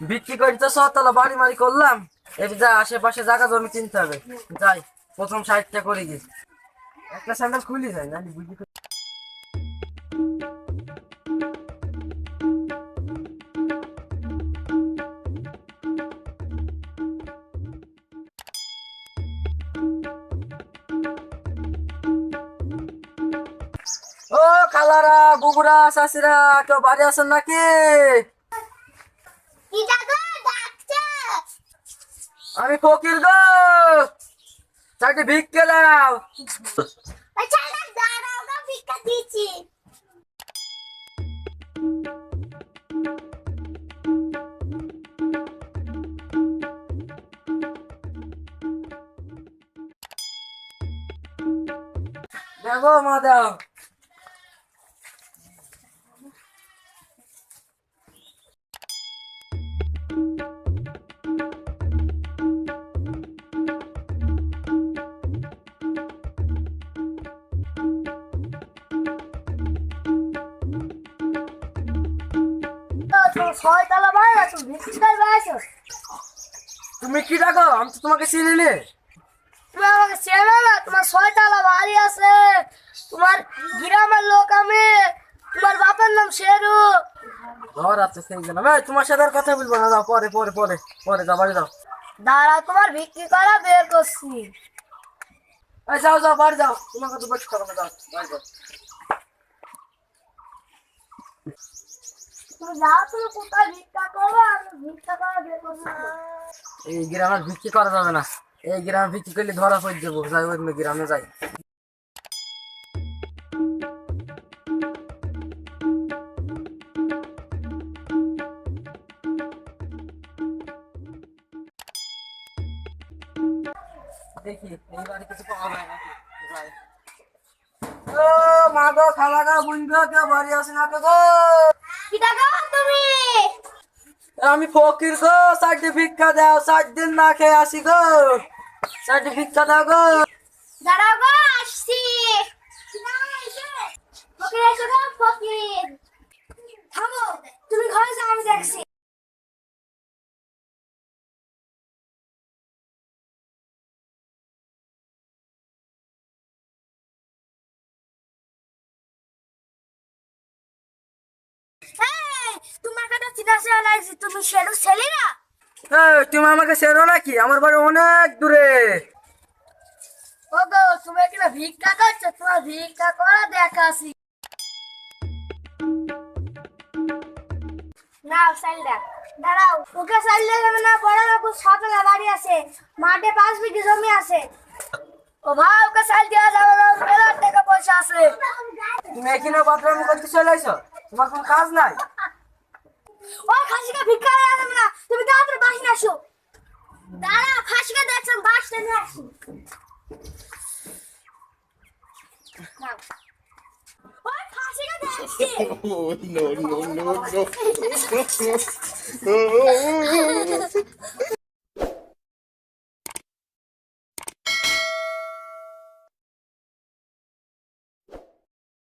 বিক্রি করে তো শতলা বাড়ি মারি করলাম। এই যা আশেপাশে জায়গা জমি কিনতে হবে। যাই প্রথম 60টা করে গিয়ে একটা স্যান্ডেল খুলি যায় না বুঝি। ও খালারা বুবুরা শাশিরা কেউ বাড়ি আছেন নাকি? আমি ফকির গো, চারটে ভিক্ষে দাও। দেখো মা দাও। তুমি কি ডাকো? আমি তো তোমাকে চিনি নে। তুমি আমাকে চেনো না? তোমার 6 তলা বাড়ি আছে, তোমার গ্রামের লোক আমি, তোমার বাপের নাম শেরু। ঘর আছে সেই জন্য ভাই তোমার সাথে আর কথা বলবো না। যাও পরে পরে পরে পরে যাও বাড়ি যাও। দাঁড়া, তোমার বিক্রি করা বের করছি। যাও যাও বাড়ি যাও, তোমার কথা বলতে হবে না। যাও বাড়ি যাও। তুমি যাও, তুমি কোথায় ভিক্ষা করো, আমি ভিক্ষা করা বের করছি। এই গ্রামে বিক্রি করা যাবে না। এই গ্রামে বিক্রি করলে ধরা পড়ে যাবো। যাই অন্য গ্রামে যাই। দেখি এই বাড়ি কিছু পাওয়া যায় নাকি। যাই। ও মা গো, খালা গো, বোন গো, কেউ বাড়ি আসে না তো গো। কি টাকা তুমি? আমি ফকির গো, 60 ভিক্ষা দাও। 60 দিন না খেয়ে আসি গো। 60 ভিক্ষা দাও গো। দাঁড়াও গো, আসছি। ফকির এসো গো, ফকির। থামো, তুমি ঘরে যাও, আমি দেখছি। এই, তোমাকে তো চিনা চেনা লাগছে, তুমি শেরু ছেলে না? তুমি আমাকে চেনো নাকি? আমার বাড়ি অনেক দূরে। ও গো, তুমি কি ভিক্ষা করছো? তোমার ভিক্ষা করা দেখাছি। নাও সাইলটা। দাঁড়াও, ওকে সাইলে যাবে না, বড় বাবু 6 তলা বাড়ি আছে, মাঠে 5 বিঘে জমি আছে। ও ভাই, ওকে সাইল দেওয়া যাবে না, মেলা টাকা পয়সা আছে। তুমি এখানে বাথরুম করতে চলে এসো? তোমার কোনো কাজ নাই? ওই খাসিকে ভিক্ষা দেওয়া যাবে না, তুমি তাড়াতাড়ি বাসে আসো। দাঁড়াও, খাসিকে দেখছেন, বাসটা নিয়ে আসি। নাও। ওই খাসিকে দেখছি। Oh, no, no, no, no.